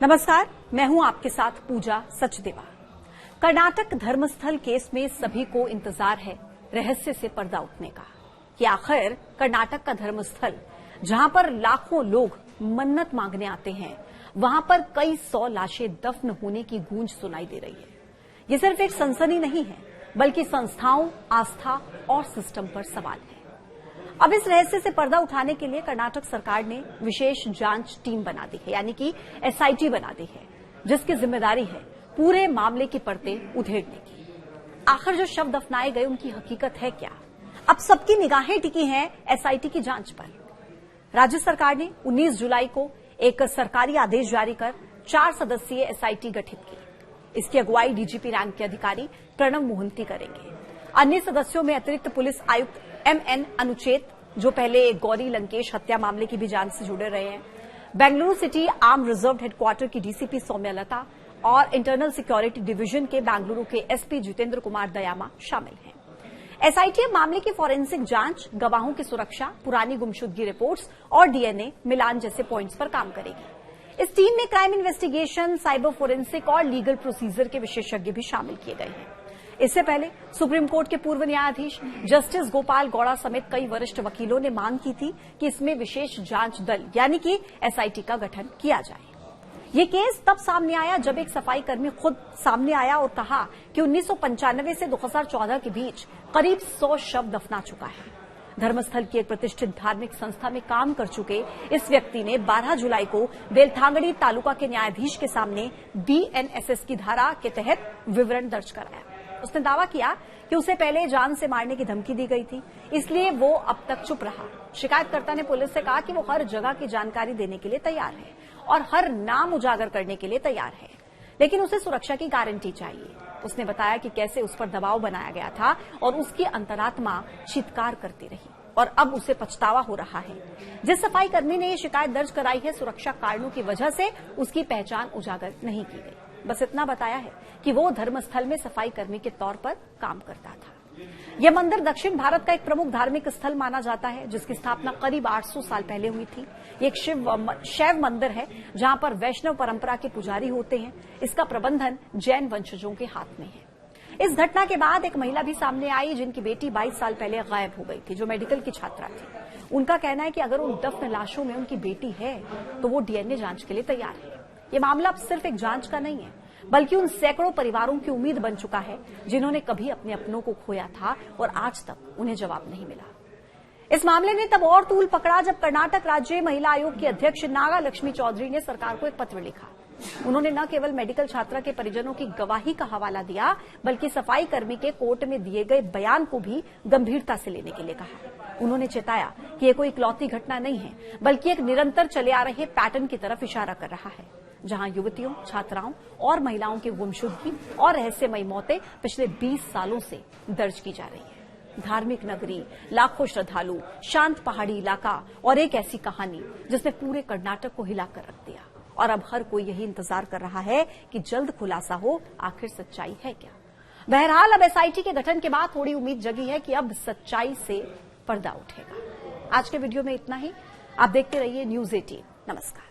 नमस्कार, मैं हूं आपके साथ पूजा सचदेवा। कर्नाटक धर्मस्थल केस में सभी को इंतजार है रहस्य से पर्दा उठने का कि आखिर कर्नाटक का धर्मस्थल जहां पर लाखों लोग मन्नत मांगने आते हैं, वहां पर कई 100 लाशें दफन होने की गूंज सुनाई दे रही है। ये सिर्फ एक सनसनी नहीं है, बल्कि संस्थाओं, आस्था और सिस्टम पर सवाल है। अब इस रहस्य से पर्दा उठाने के लिए कर्नाटक सरकार ने विशेष जांच टीम बना दी है, यानी कि एसआईटी बना दी है, जिसकी जिम्मेदारी है पूरे मामले की परतें उधेड़ने की। आखिर जो शव दफनाए गए उनकी हकीकत है क्या? अब सबकी निगाहें टिकी हैं एसआईटी की जांच पर। राज्य सरकार ने 19 जुलाई को एक सरकारी आदेश जारी कर 4 सदस्यीय एसआईटी गठित की। इसकी अगुवाई डीजीपी रैंक के अधिकारी प्रणव मोहंती करेंगे। अन्य सदस्यों में अतिरिक्त पुलिस आयुक्त एमएन अनुचेत, जो पहले गौरी लंकेश हत्या मामले की भी जांच से जुड़े रहे हैं, Bengaluru city arm reserve headquarter की डीसीपी सौम्यलता और इंटरनल सिक्योरिटी डिवीजन के बेंगलुरु के एसपी जितेंद्र कुमार दयामा शामिल हैं। एसआईटी मामले की फॉरेंसिक जांच, गवाहों की सुरक्षा, पुरानी गुमशुदगी रिपोर्ट्स और डीएनए मिलान जैसे पॉइंट्स पर काम करेगी। इस टीम में क्राइम इन्वेस्टिगेशन, साइबर फोरेंसिक और लीगल प्रोसीजर के विशेषज्ञ भी शामिल किए गए हैं। इससे पहले सुप्रीम कोर्ट के पूर्व न्यायाधीश जस्टिस गोपाल गौड़ा समेत कई वरिष्ठ वकीलों ने मांग की थी कि इसमें विशेष जांच दल यानी कि एसआईटी का गठन किया जाए। ये केस तब सामने आया जब एक सफाई कर्मी खुद सामने आया और कहा कि 1995 से 2014 के बीच करीब 100 शव दफना चुका है। धर्मस्थल की एक प्रतिष्ठित धार्मिक संस्था में काम कर चुके इस व्यक्ति ने 12 जुलाई को बेलथांगड़ी तालुका के न्यायाधीश के सामने बीएनएसएस की धारा के तहत विवरण दर्ज कराया। उसने दावा किया कि उसे पहले जान से मारने की धमकी दी गई थी, इसलिए वो अब तक चुप रहा। शिकायतकर्ता ने पुलिस से कहा कि वो हर जगह की जानकारी देने के लिए तैयार है और हर नाम उजागर करने के लिए तैयार है, लेकिन उसे सुरक्षा की गारंटी चाहिए। उसने बताया कि कैसे उस पर दबाव बनाया गया था और उसकी अंतरात्मा चित्कार करती रही और अब उसे पछतावा हो रहा है। जिस सफाई कर्मी ने ये शिकायत दर्ज कराई है, सुरक्षा कारणों की वजह से उसकी पहचान उजागर नहीं की गई। बस इतना बताया है कि वो धर्मस्थल में सफाई कर्मी के तौर पर काम करता था। यह मंदिर दक्षिण भारत का एक प्रमुख धार्मिक स्थल माना जाता है, जिसकी स्थापना करीब 800 साल पहले हुई थी। ये एक शैव मंदिर है, जहां पर वैष्णव परंपरा के पुजारी होते हैं। इसका प्रबंधन जैन वंशजों के हाथ में है। इस घटना के बाद एक महिला भी सामने आई, जिनकी बेटी 22 साल पहले गायब हो गई थी, जो मेडिकल की छात्रा थी। उनका कहना है कि अगर उन दफन लाशों में उनकी बेटी है तो वो डीएनए जांच के लिए तैयार है। ये मामला अब सिर्फ एक जांच का नहीं है, बल्कि उन सैकड़ों परिवारों की उम्मीद बन चुका है जिन्होंने कभी अपने अपनों को खोया था और आज तक उन्हें जवाब नहीं मिला। इस मामले ने तब और तूल पकड़ा जब कर्नाटक राज्य महिला आयोग की अध्यक्ष नागा लक्ष्मी चौधरी ने सरकार को एक पत्र लिखा। उन्होंने न केवल मेडिकल छात्रा के परिजनों की गवाही का हवाला दिया, बल्कि सफाई कर्मी के कोर्ट में दिए गए बयान को भी गंभीरता से लेने के लिए कहा। उन्होंने चेताया कि यह कोई इकलौती घटना नहीं है, बल्कि एक निरंतर चले आ रहे पैटर्न की तरफ इशारा कर रहा है, जहां युवतियों, छात्राओं और महिलाओं की गुमशुदगी और रहस्यमयी मौतें पिछले 20 सालों से दर्ज की जा रही है। धार्मिक नगरी, लाखों श्रद्धालु, शांत पहाड़ी इलाका और एक ऐसी कहानी जिसने पूरे कर्नाटक को हिलाकर रख दिया। और अब हर कोई यही इंतजार कर रहा है कि जल्द खुलासा हो, आखिर सच्चाई है क्या। बहरहाल अब एसआईटी के गठन के बाद थोड़ी उम्मीद जगी है कि अब सच्चाई से पर्दा उठेगा। आज के वीडियो में इतना ही। आप देखते रहिए न्यूज़ 18। नमस्कार।